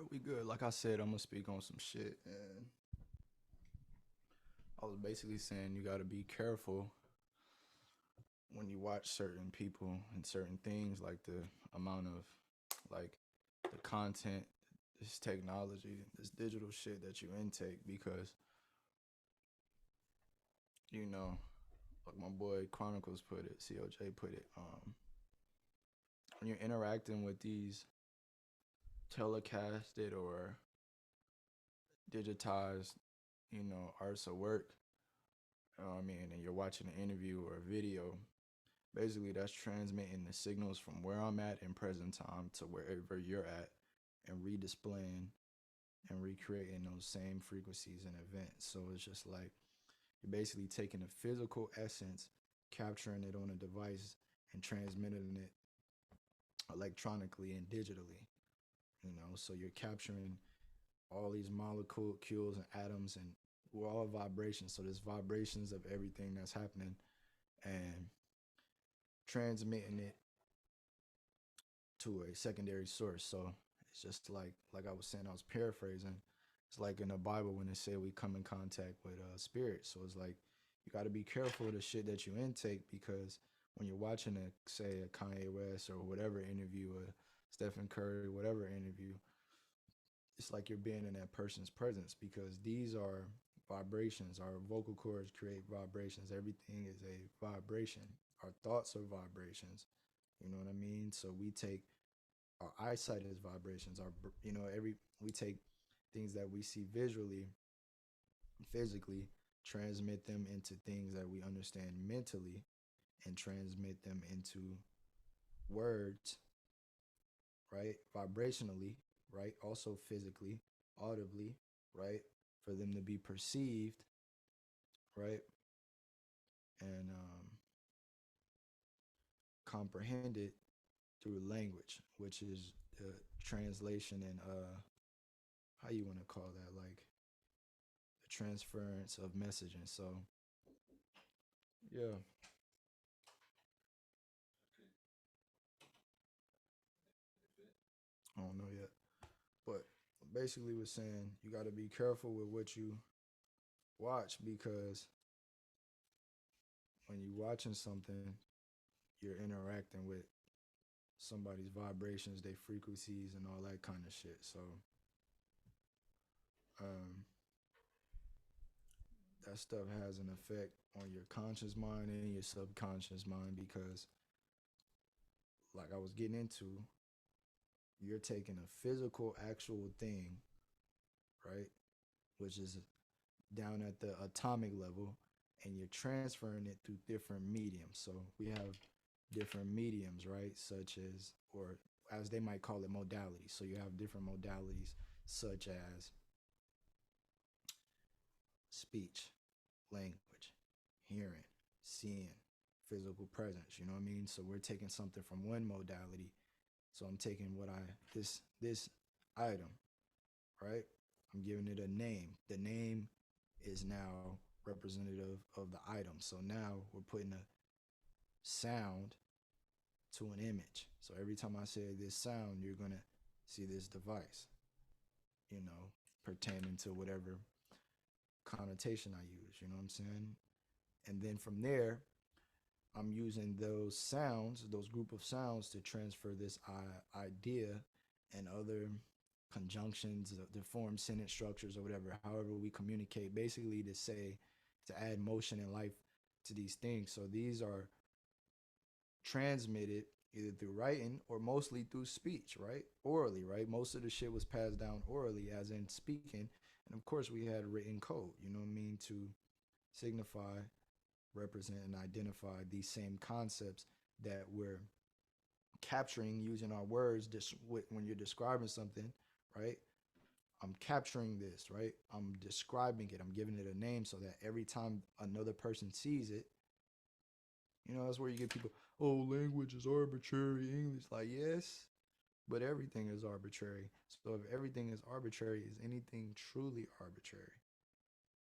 We good. Like I said, I'm gonna speak on some shit, and I was basically saying you gotta be careful when you watch certain people and certain things, like the amount of, like, the content, this technology, this digital shit that you intake, because you know, like my boy Chronicles put it, COJ put it, when you're interacting with these telecasted or digitized, arts of work, I mean, and you're watching an interview or a video, basically that's transmitting the signals from where I'm at in present time to wherever you're at, and redisplaying and recreating those same frequencies and events. So it's just like you're basically taking a physical essence, capturing it on a device, and transmitting it electronically and digitally. So you're capturing all these molecules and atoms, and we're all vibrations. So there's vibrations of everything that's happening, and transmitting it to a secondary source. So it's just like I was saying, I was paraphrasing. It's like in the Bible when they say we come in contact with spirits. So it's like you got to be careful of the shit that you intake, because when you're watching say a Kanye West or whatever interview, a Stephen Curry, whatever interview, it's like you're being in that person's presence, because these are vibrations. Our vocal cords create vibrations. Everything is a vibration. Our thoughts are vibrations. You know what I mean? So we take our eyesight as vibrations. Every we take things that we see visually, physically, transmit them into things that we understand mentally, and transmit them into words, right? Vibrationally, right? Also physically, audibly, right? For them to be perceived, right? And comprehended through language, which is the translation and how you want to call that, like the transference of messaging. So yeah, I don't know yet, but basically was saying you got to be careful with what you watch, because when you're watching something, you're interacting with somebody's vibrations, their frequencies, and all that kind of shit. So um, that stuff has an effect on your conscious mind and your subconscious mind, because, like I was getting into, you're taking a physical, actual thing, right, which is down at the atomic level, and you're transferring it through different mediums. So we have different mediums, right? Such as, or as they might call it, modalities. So you have different modalities, such as speech, language, hearing, seeing, physical presence. You know what I mean? So we're taking something from one modality. So I'm taking this item, right? I'm giving it a name. The name is now representative of the item. So now we're putting a sound to an image. So every time I say this sound, you're going to see this device, pertaining to whatever connotation I use. You know what I'm saying? And then from there, I'm using those sounds, those group of sounds, to transfer this idea and other conjunctions to form sentence structures or whatever, however we communicate, basically to say, to add motion and life to these things. So these are transmitted either through writing or mostly through speech, right? Orally, right? Most of the shit was passed down orally, as in speaking. And of course, we had written code, you know what I mean, to signify, represent, and identify these same concepts that we're capturing using our words. When you're describing something, right? I'm capturing this, right? I'm describing it. I'm giving it a name, so that every time another person sees it, that's where you get people, oh, language is arbitrary, English. Like, yes, but everything is arbitrary. So if everything is arbitrary, is anything truly arbitrary?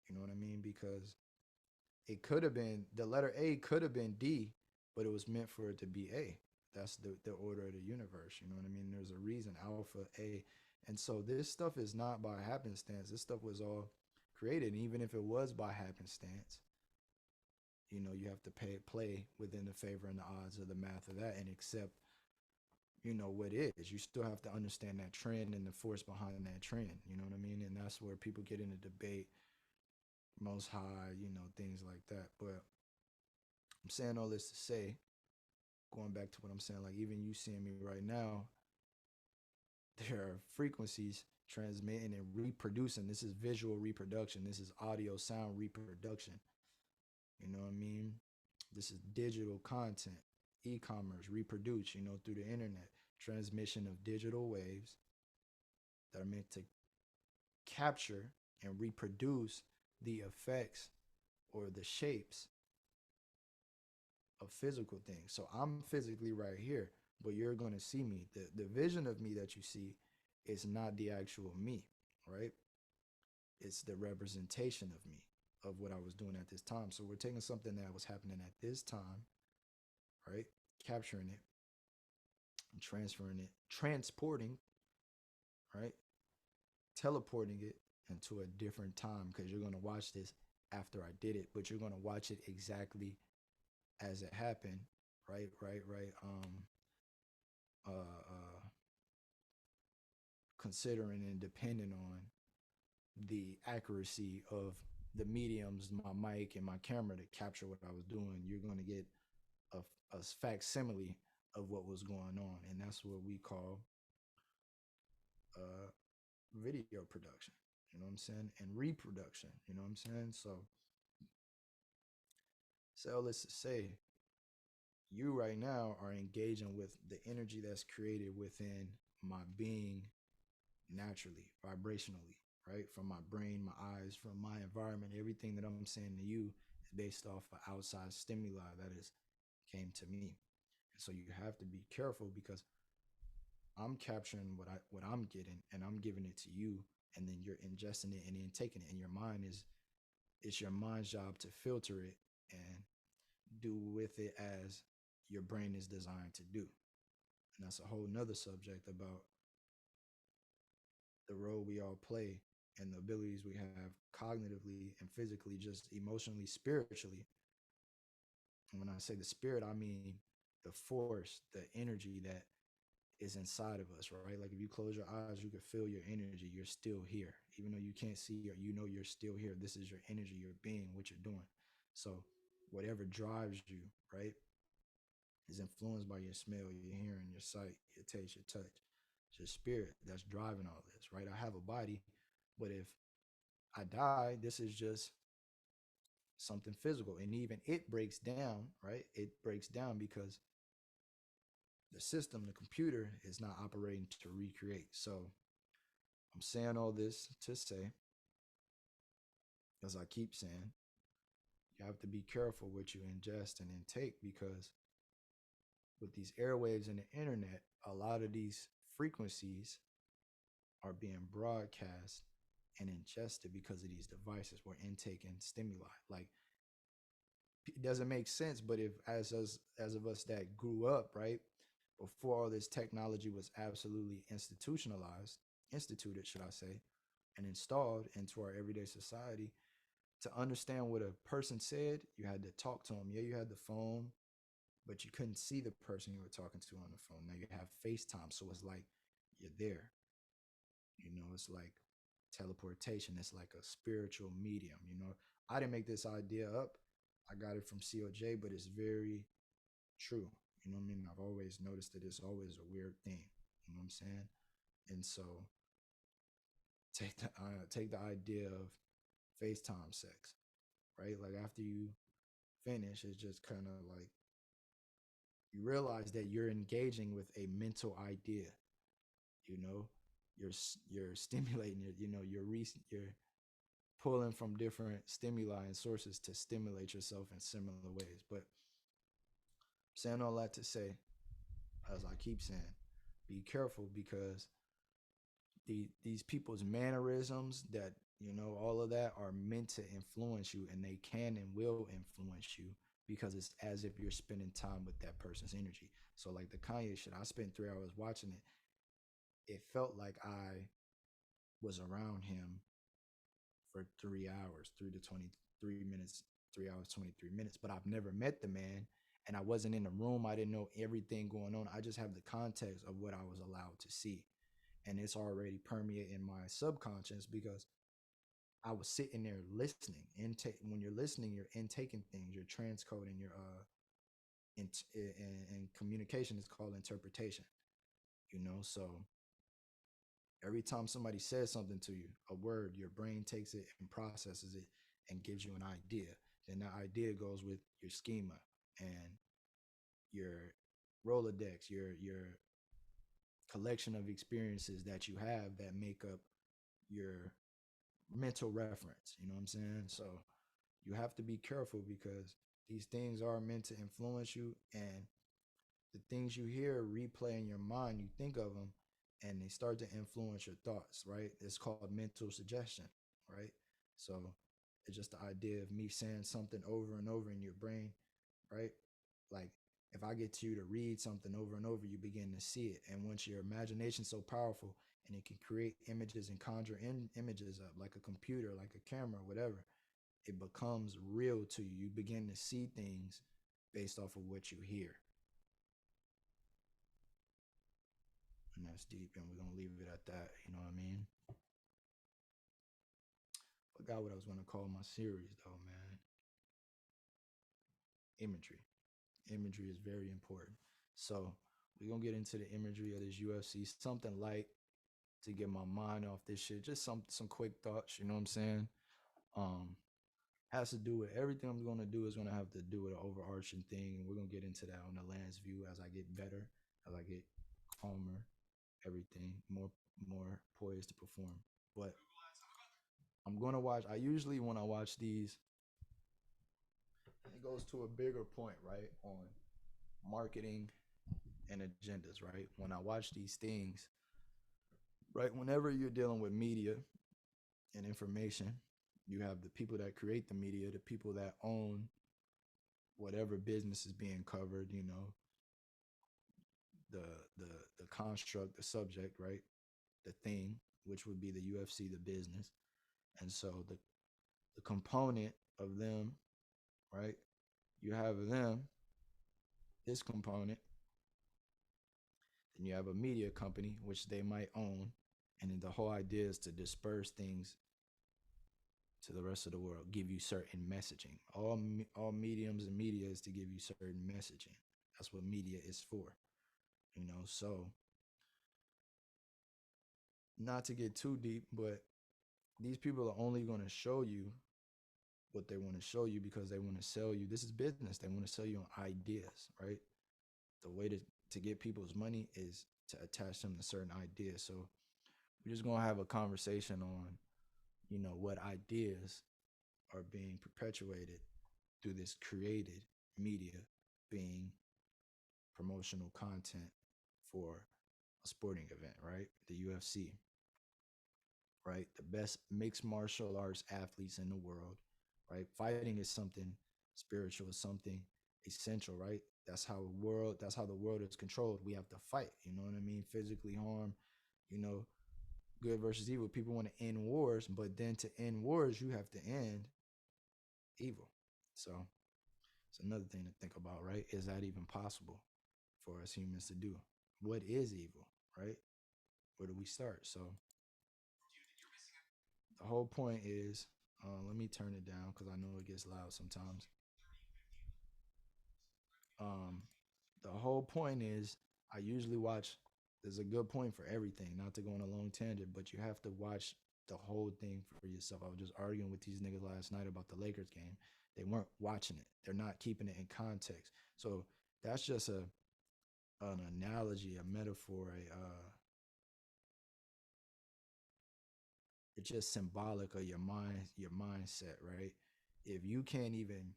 You know what I mean? Because it could have been, the letter A could have been D, but it was meant for it to be A. That's the order of the universe. You know what I mean? There's a reason, alpha, A, And so this stuff is not by happenstance. This stuff was all created. And even if it was by happenstance, you have to play within the favor and the odds of the math of that and accept, what is. You still have to understand that trend and the force behind that trend. You know what I mean? And that's where people get into debate, most high, things like that. But I'm saying all this to say, going back to what I'm saying, like even you seeing me right now, there are frequencies transmitting and reproducing. This is visual reproduction. This is audio sound reproduction. You know what I mean? This is digital content, e-commerce, reproduce, through the internet, transmission of digital waves that are meant to capture and reproduce the effects or the shapes of physical things. So I'm physically right here, but you're going to see me. The vision of me that you see is not the actual me, right? It's the representation of me, of what I was doing at this time. So we're taking something that was happening at this time, right? Capturing it and transferring it, transporting, right? Teleporting it into a different time, because you're going to watch this after I did it, but you're going to watch it exactly as it happened, right? Uh, uh, Considering and depending on the accuracy of the mediums, my mic and my camera to capture what I was doing, you're going to get a, a facsimile of what was going on. And that's what we call uh, video production, you know what I'm saying? And reproduction, you know what I'm saying? So all this to say, you right now are engaging with the energy that's created within my being naturally, vibrationally, right? From my brain, my eyes, from my environment, everything that I'm saying to you is based off of outside stimuli that is came to me. And so you have to be careful, because I'm capturing what I'm getting and I'm giving it to you, and then you're ingesting it and then taking it. And your mind it's your mind's job to filter it and do with it as your brain is designed to do. And that's a whole nother subject about the role we all play and the abilities we have cognitively and physically, just emotionally, spiritually. And when I say the spirit, I mean the force, the energy that is inside of us, right? Like if you close your eyes, you can feel your energy. You're still here. Even though you can't see, or you're still here. This is your energy, your being, what you're doing. So whatever drives you, right, is influenced by your smell, your hearing, your sight, your taste, your touch. It's your spirit that's driving all this, right? I have a body, but if I die, this is just something physical. And even it breaks down, right? It breaks down because the system, the computer, is not operating to recreate. So I'm saying all this to say, as I keep saying, you have to be careful what you ingest and intake, because with these airwaves and the internet, a lot of these frequencies are being broadcast and ingested because of these devices. We're intaking stimuli. Like, it doesn't make sense, but if as of us that grew up, right, before all this technology was absolutely instituted, should I say, and installed into our everyday society, to understand what a person said, you had to talk to them. Yeah, you had the phone, but you couldn't see the person you were talking to on the phone. Now you have FaceTime, so it's like you're there. It's like teleportation. It's like a spiritual medium. I didn't make this idea up. I got it from COJ, but it's very true. You know what I mean? I've always noticed that it's always a weird thing. You know what I'm saying? And so take the idea of FaceTime sex, right? Like after you finish, it's just kind of like you realize that you're engaging with a mental idea. You know, you're stimulating it. You're pulling from different stimuli and sources to stimulate yourself in similar ways. But saying all that to say, as I keep saying, be careful, because these people's mannerisms, that all of that are meant to influence you, and they can and will influence you, because it's as if you're spending time with that person's energy. So like the Kanye shit, I spent 3 hours watching it. It felt like I was around him for 3 hours, 3 to 23 minutes, 3 hours, 23 minutes. But I've never met the man and I wasn't in the room. I didn't know everything going on. I just have the context of what I was allowed to see. And it's already permeating my subconscious because I was sitting there listening. When you're listening, you're intaking things, you're transcoding, you're in communication is called interpretation. So every time somebody says something to you, a word, your brain takes it and processes it and gives you an idea. Then that idea goes with your schema and your Rolodex, your collection of experiences that you have that make up your mental reference. You know what I'm saying? So you have to be careful because these things are meant to influence you, and the things you hear replay in your mind, you think of them and they start to influence your thoughts, right? It's called mental suggestion, right? So it's just the idea of me saying something over and over in your brain, right? Like if I get you to read something over and over, you begin to see it. And once your imagination's so powerful and it can create images and conjure images up like a computer, like a camera, whatever, it becomes real to you. You begin to see things based off of what you hear. And that's deep, and we're gonna leave it at that. You know what I mean? Forgot what I was gonna call my series though, man. Imagery. Imagery is very important. So we're gonna get into the imagery of this UFC. Something light to get my mind off this shit. Just some quick thoughts. You know what I'm saying? Um, has to do with everything I'm gonna do is gonna have to do with an overarching thing, and we're gonna get into that on the last view as I get better, as I get calmer, everything more poised to perform. But I'm gonna watch. I usually when I watch these, it goes to a bigger point, right, on marketing and agendas, right? When I watch these things, right, whenever you're dealing with media and information, you have the people that create the media, the people that own whatever business is being covered, the the the construct, the subject, right? The thing, which would be the UFC, the business. And so the component of them, right? You have them, this component, then you have a media company, which they might own. And then the whole idea is to disperse things to the rest of the world, give you certain messaging. All mediums and media is to give you certain messaging. That's what media is for. So not to get too deep, but these people are only going to show you what they want to show you because they want to sell you. This is business. They want to sell you on ideas, right? The way to get people's money is to attach them to certain ideas. So we're just gonna have a conversation on, what ideas are being perpetuated through this created media being promotional content for a sporting event, right? The UFC, right? The best mixed martial arts athletes in the world, right? Fighting is something spiritual, is something essential, right? That's how the world is controlled. We have to fight, you know what I mean? Physically harm, you know, good versus evil. People want to end wars, but then to end wars, you have to end evil. So it's another thing to think about, right? Is that even possible for us humans to do? What is evil, right? Where do we start? So the whole point is, let me turn it down because I know it gets loud sometimes. Um, the whole point is, I usually watch. There's a good point for everything. Not to go on a long tangent, but you have to watch the whole thing for yourself. I was just arguing with these niggas last night about the Lakers game. They weren't watching it. They're not keeping it in context. So that's just an analogy, a metaphor, it's just symbolic of your mindset, right? If you can't even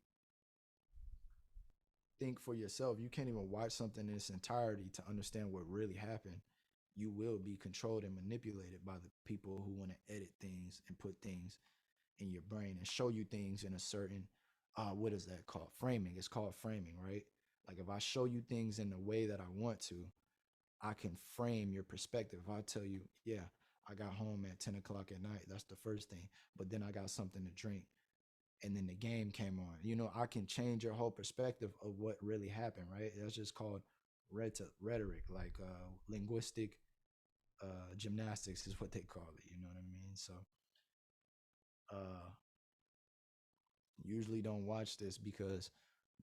think for yourself, you can't even watch something in its entirety to understand what really happened, you will be controlled and manipulated by the people who want to edit things and put things in your brain and show you things in a certain what is that called? Framing. It's called framing, right? Like if I show you things in the way that I want to, I can frame your perspective. If I tell you, yeah, I got home at 10 o'clock at night. That's the first thing. But then I got something to drink, and then the game came on. I can change your whole perspective of what really happened, right? That's just called rhetoric, like linguistic gymnastics is what they call it. You know what I mean? So uh, usually don't watch this because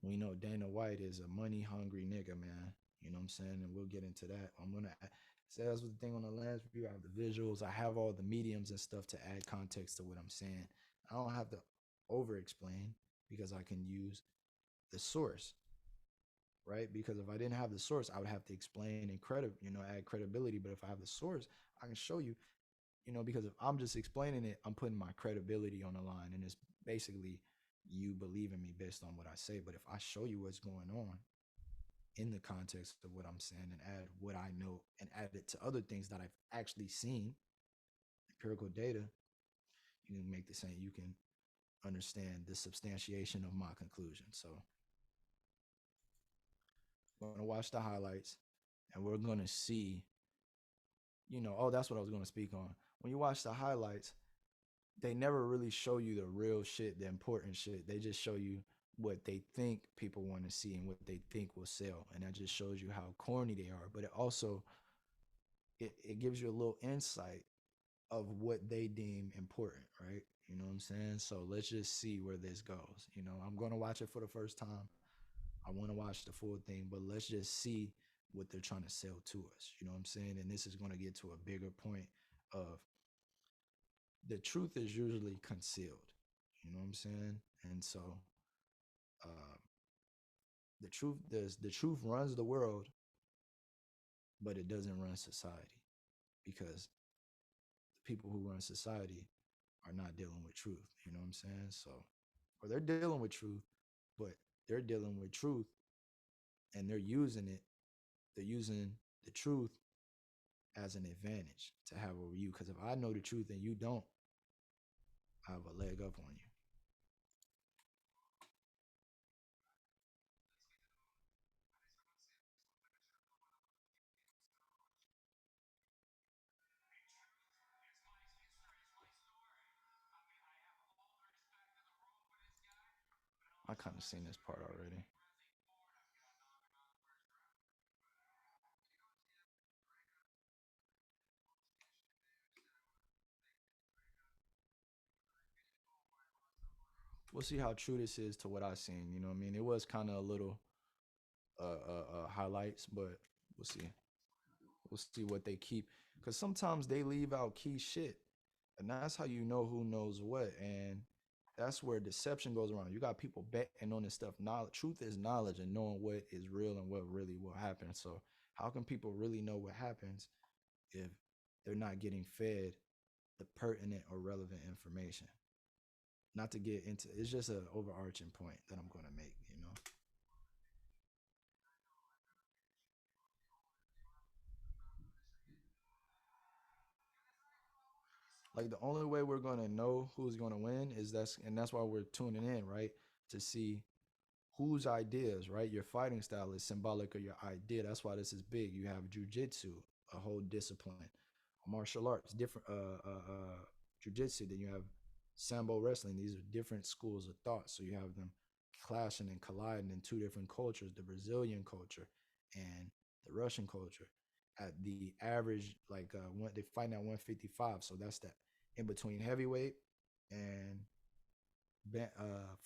we know Dana White is a money hungry nigga, man. You know what I'm saying? And we'll get into that. I'm gonna say that's the thing on the last review. I have the visuals. I have all the mediums and stuff to add context to what I'm saying. I don't have to over explain because I can use the source, right? Because if I didn't have the source, I would have to explain and add credibility. But if I have the source, I can show you, because if I'm just explaining it, I'm putting my credibility on the line, and it's basically you believing me based on what I say. But if I show you what's going on in the context of what I'm saying and add what I know and add it to other things that I've actually seen, empirical data, you can make the same. You can understand the substantiation of my conclusion. So we're gonna watch the highlights, and we're gonna see. Oh, that's what I was gonna speak on. When you watch the highlights, they never really show you the real shit, the important shit. They just show you what they think people want to see and what they think will sell, and that just shows you how corny they are. But it also it gives you a little insight of what they deem important, right? You know what I'm saying? So let's just see where this goes. I'm gonna watch it for the first time. I want to watch the full thing, but let's just see what they're trying to sell to us. You know what I'm saying? And this is going to get to a bigger point of the truth is usually concealed. You know what I'm saying? And so uh, the truth runs the world, but it doesn't run society because the people who run society are not dealing with truth. You know what I'm saying? So, or they're dealing with truth, but they're dealing with truth and they're using it. They're using the truth as an advantage to have over you. Because if I know the truth and you don't, I have a leg up on you. I kind of seen this part already. We'll see how true this is to what I seen. You know what I mean? It was kind of a little highlights, but we'll see. We'll see what they keep because sometimes they leave out key shit, and that's how you know who knows what, and that's where deception goes around. You got people betting on this stuff. Knowledge, truth is knowledge, and knowing what is real and what really will happen. So how can people really know what happens if they're not getting fed the pertinent or relevant information? Not to get into it's just an overarching point that I'm going to make. Like the only way we're going to know who's going to win is that's why we're tuning in, right? To see whose ideas, right? Your fighting style is symbolic of your idea. That's why this is big. You have jujitsu, a whole discipline, martial arts, different jujitsu. Then you have sambo wrestling. These are different schools of thought. So you have them clashing and colliding in two different cultures: the Brazilian culture and the Russian culture. At the average, like they fighting at 155, so that's the in between heavyweight and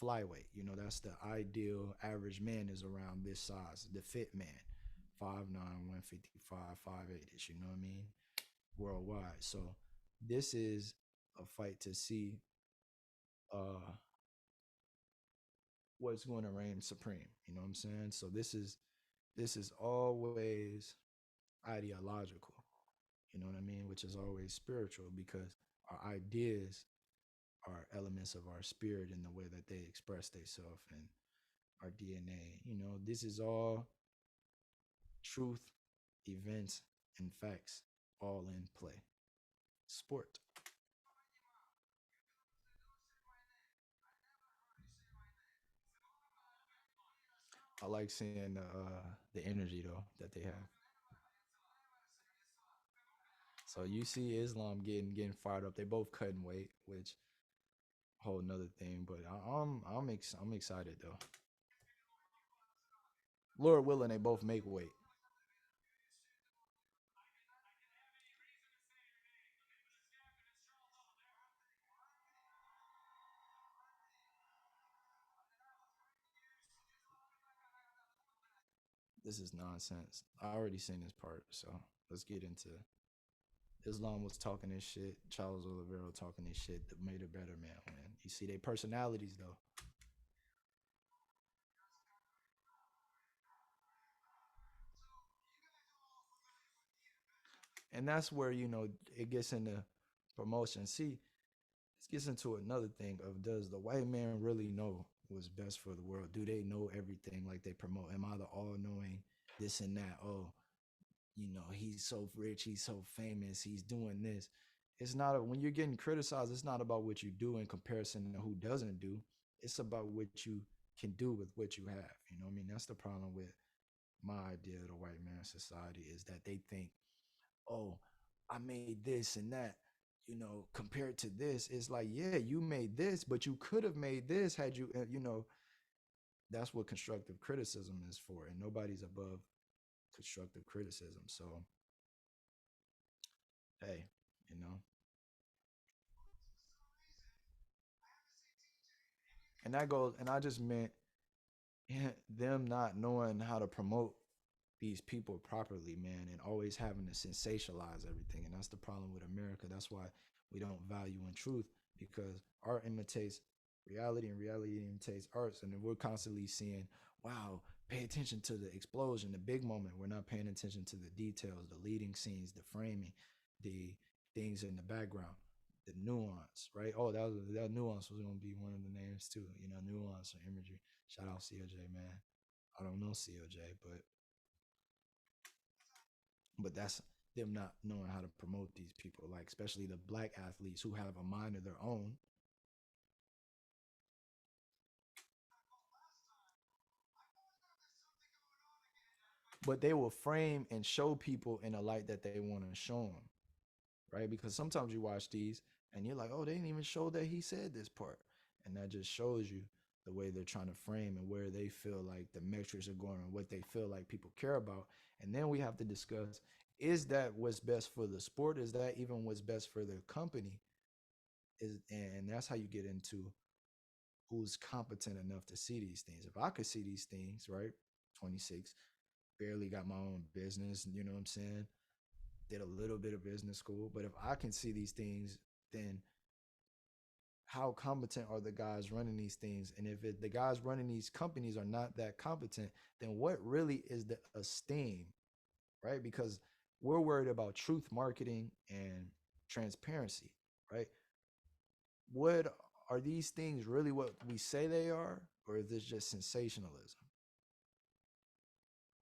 flyweight. That's the ideal average man is around this size. The fit man, 5'9", 155, 5'8" ish. You know what I mean? Worldwide. So this is a fight to see uh what's going to reign supreme. You know what I'm saying? So this is always ideological. You know what I mean? Which is always spiritual because our ideas are elements of our spirit in the way that they express themselves and our DNA. This is all truth, events, and facts all in play. Sport. I like seeing the energy though that they have. So you see Islam getting fired up. They both cutting weight, which whole another thing. But I'm excited though. Lord willing, they both make weight. This is nonsense. I already seen this part, so let's get into Islam was talking this shit. Charles Oliveira talking this shit that made a better man win. You see their personalities though, and that's where it gets into promotion. See, this gets into another thing of does the white man really know what's best for the world? Do they know everything like they promote? Am I the all knowing this and that? Oh, he's so rich, he's so famous, he's doing this. It's not when you're getting criticized, it's not about what you do in comparison to who doesn't do. It's about what you can do with what you have. You know what I mean? That's the problem with my idea of the white man society is that they think, oh, I made this and that, compared to this. It's like, yeah, you made this, but you could have made this had that's what constructive criticism is for. And nobody's above constructive criticism. So, hey, you know, and that goes, and I just meant them not knowing how to promote these people properly, man, and always having to sensationalize everything. And that's the problem with America. That's why we don't value in truth because art imitates reality and reality imitates arts. And then we're constantly seeing, wow, pay attention to the explosion, the big moment. We're not paying attention to the details, the leading scenes, the framing, the things in the background, the nuance, right? Oh, that nuance was going to be one of the names too, nuance or imagery. Shout out COJ, man. I don't know COJ, but that's them not knowing how to promote these people, like especially the black athletes who have a mind of their own, but they will frame and show people in a light that they want to show them, right? Because sometimes you watch these and you're like, oh, they didn't even show that he said this part, and that just shows you the way they're trying to frame and where they feel like the metrics are going and what they feel like people care about. And then we have to discuss, is that what's best for the sport? Is that even what's best for the company? And that's how you get into who's competent enough to see these things. If I could see these things, right? 26, barely got my own business, you know what I'm saying? Did a little bit of business school, but if I can see these things, then how competent are the guys running these things? And if the guys running these companies are not that competent, then what really is the esteem, right? Because we're worried about truth marketing and transparency, right? What are these things really what we say they are, or is this just sensationalism?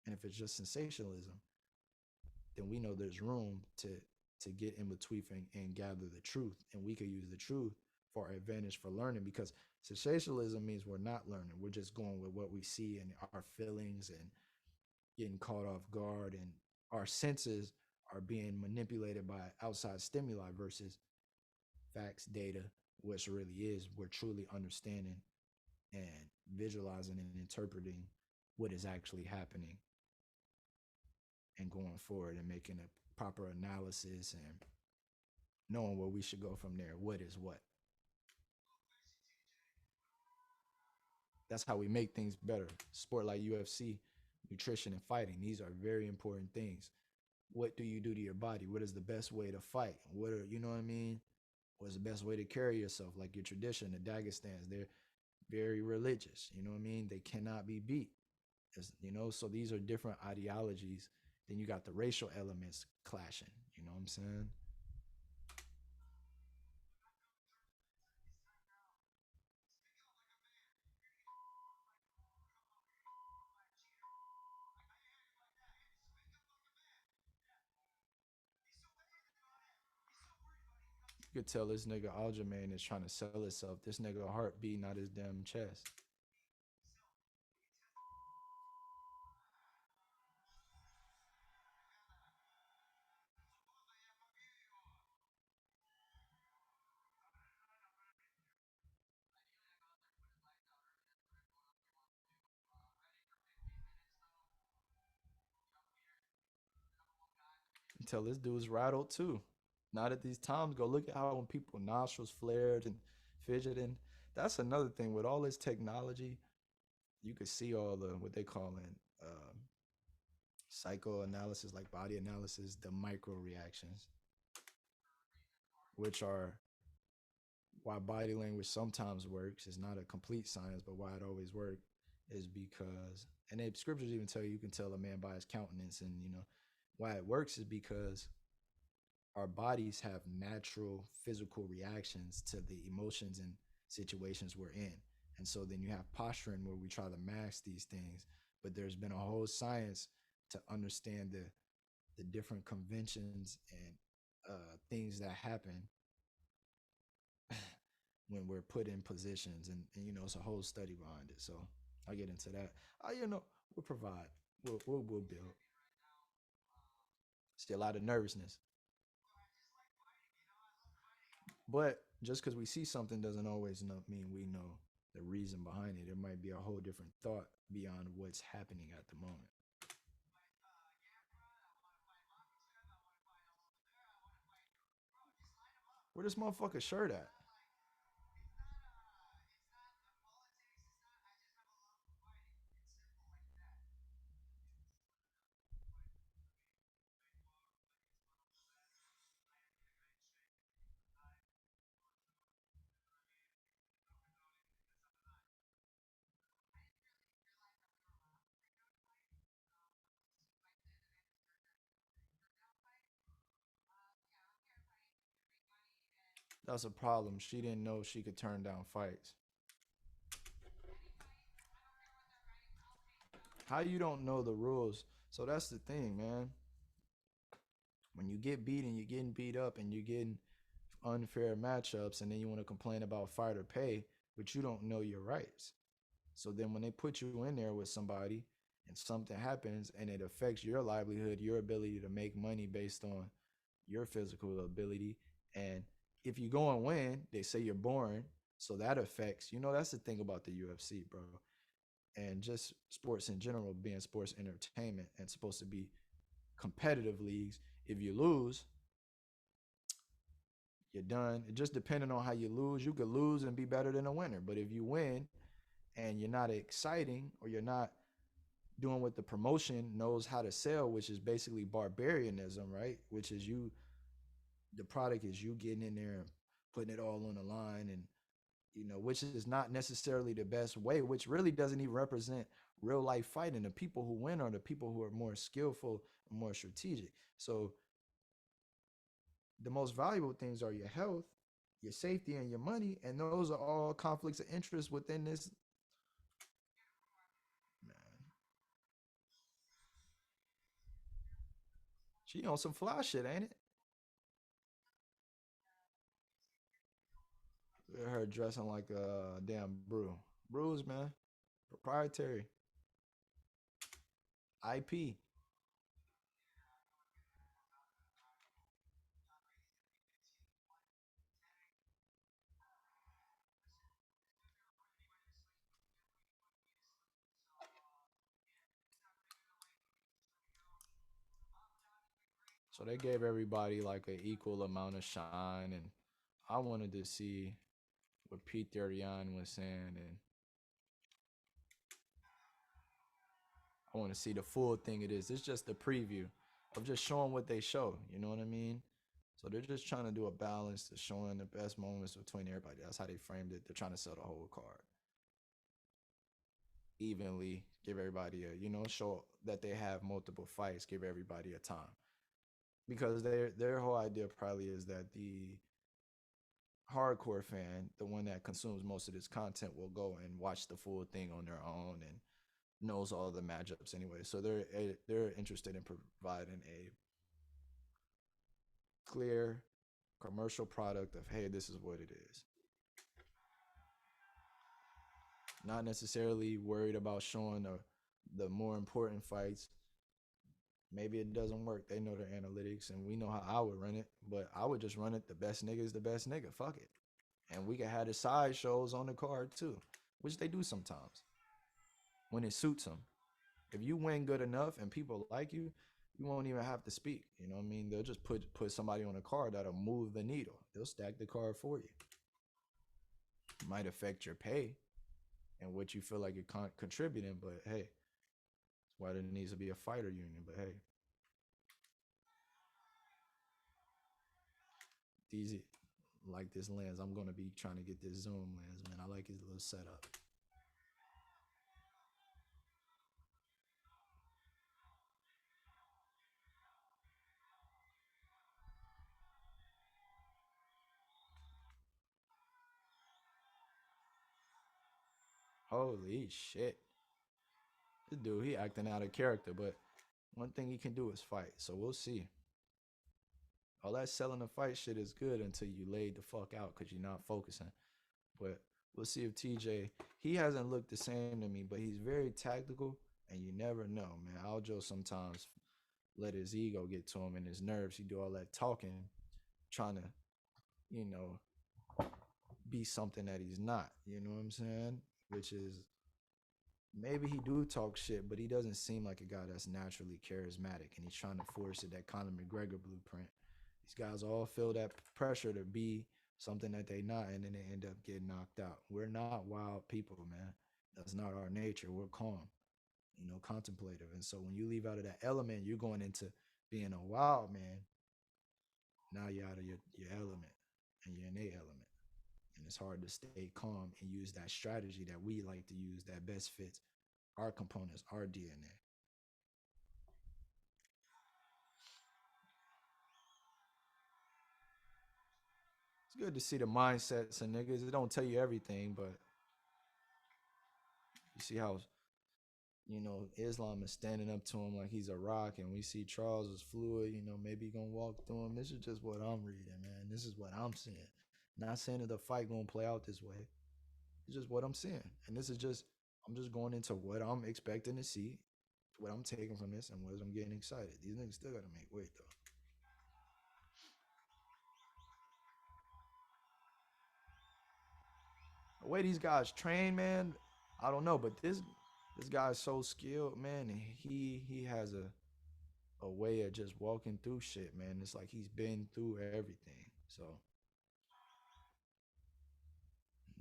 And if it's just sensationalism, then we know there's room to get in between and gather the truth, and we could use the truth for our advantage for learning. Because sensationalism means we're not learning; we're just going with what we see and our feelings and getting caught off guard, and our senses are being manipulated by outside stimuli versus facts, data, which really is. We're truly understanding and visualizing and interpreting what is actually happening and going forward and making a proper analysis and knowing where we should go from there. What is what? That's how we make things better. Sport like UFC, nutrition and fighting, these are very important things. What do you do to your body? What is the best way to fight? What are, you know what I mean? What's the best way to carry yourself? Like your tradition, the Dagestans, they're very religious. You know what I mean? They cannot be beat. So these are different ideologies. Then you got the racial elements clashing. You know what I'm saying? You could tell this nigga Aljamain is trying to sell himself. This nigga heart beating out his damn chest. Until this dude's rattled too. Not at these times. Go look at how when people nostrils flared and fidgeting. That's another thing with all this technology. You could see all the what they call in psychoanalysis, like body analysis, the micro reactions, which are why body language sometimes works. It's not a complete science, but why it always works is because, and the scriptures even tell you can tell a man by his countenance, and why it works is because our bodies have natural physical reactions to the emotions and situations we're in. And so then you have posturing where we try to mask these things, but there's been a whole science to understand the different conventions and things that happen when we're put in positions, and it's a whole study behind it. So I'll get into that. We'll provide. We'll build. Still a lot of nervousness, but just because we see something doesn't always mean we know the reason behind it. There might be a whole different thought beyond what's happening at the moment. Where this motherfucker shirt at? That's a problem. She didn't know she could turn down fights. How you don't know the rules? So that's the thing, man. When you get beat and you're getting beat up and you're getting unfair matchups, and then you want to complain about fighter pay, but you don't know your rights. So then when they put you in there with somebody and something happens and it affects your livelihood, your ability to make money based on your physical ability, and if you go and win, they say you're boring. So that affects, that's the thing about the UFC, bro. And just sports in general being sports entertainment and supposed to be competitive leagues. If you lose, you're done. It just depending on how you lose, you could lose and be better than a winner. But if you win and you're not exciting, or you're not doing what the promotion knows how to sell, which is basically barbarianism, right? Which is the product is you getting in there and putting it all on the line, and which is not necessarily the best way, which really doesn't even represent real life fighting. The people who win are the people who are more skillful and more strategic. So the most valuable things are your health, your safety, and your money, and those are all conflicts of interest within this. Man, she on some fly shit, ain't it? Her dressing like a damn brews, man. Proprietary IP. So they gave everybody like an equal amount of shine, and I wanted to see what Pete Therian was saying, and I want to see the full thing. It is. It's just a preview of just showing what they show. You know what I mean? So they're just trying to do a balance to showing the best moments between everybody. That's how they framed it. They're trying to sell the whole card evenly, give everybody show that they have multiple fights, give everybody a time. Because their whole idea probably is that the hardcore fan, the one that consumes most of this content, will go and watch the full thing on their own and knows all the matchups anyway. So they're interested in providing a clear commercial product of, hey, this is what it is. Not necessarily worried about showing the more important fights. Maybe it doesn't work. They know their analytics, and we know how I would run it. But I would just run it. The best nigga is the best nigga. Fuck it. And we can have the side shows on the card too, which they do sometimes when it suits them. If you win good enough and people like you, You won't even have to speak. You know what I mean? They'll just put somebody on a card that'll move the needle. They'll stack the card for you. It might affect your pay and what you feel like you're contributing, but hey, that's why there needs to be a fighter union. But hey, these like this lens. I'm gonna be trying to get this zoom lens, man. I like his little setup. Holy shit. This dude, he acting out of character, but one thing he can do is fight. So we'll see. All that selling the fight shit is good until you laid the fuck out because you're not focusing. But we'll see if TJ, he hasn't looked the same to me, but he's very tactical and you never know, man. Aljo sometimes let his ego get to him and his nerves. He do all that talking, trying to, you know, be something that he's not. You know what I'm saying? Which is maybe he do talk shit, but he doesn't seem like a guy that's naturally charismatic, and he's trying to force it that Conor McGregor blueprint. These guys all feel that pressure to be something that they not, and then they end up getting knocked out. We're not wild people, man. That's not our nature. We're calm, you know, contemplative. And so when you leave out of that element, you're going into being a wild man. Now you're out of your element and your innate element. And it's hard to stay calm and use that strategy that we like to use that best fits our components, our DNA. It's good to see the mindsets and niggas. It don't tell you everything, but you see how, you know, Islam is standing up to him like he's a rock, and we see Charles is fluid. You know, maybe he gonna walk through him. This is just what I'm reading, man. This is what I'm seeing. Not saying that the fight gonna play out this way. It's just what I'm seeing, and this is just I'm just going into what I'm expecting to see, what I'm taking from this, and what I'm getting excited. These niggas still gotta make weight though. The way these guys train, man, I don't know, but this guy is so skilled, man, and he has a way of just walking through shit, man. It's like he's been through everything. So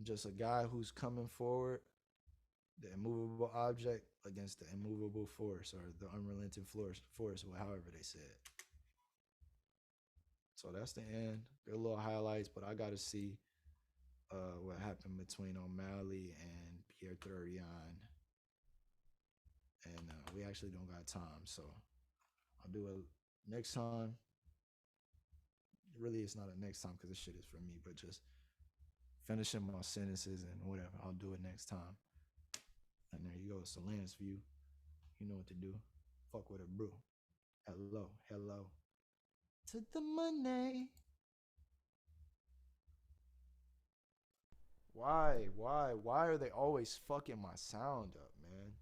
just a guy who's coming forward, the immovable object against the immovable force or the unrelenting force, however they said. So that's the end. Good little highlights, but I got to see what happened between O'Malley and Pierre Thurian, and we actually don't got time, so I'll do it next time. Really, it's not a next time because this shit is for me, but just finishing my sentences and whatever. I'll do it next time. And there you go. It's the Lance view. You know what to do. Fuck with a brew. Hello, hello. To the money. Why are they always fucking my sound up, man?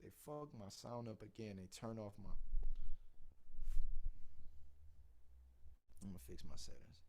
They fuck my sound up again. They turn off my. I'm gonna fix my settings.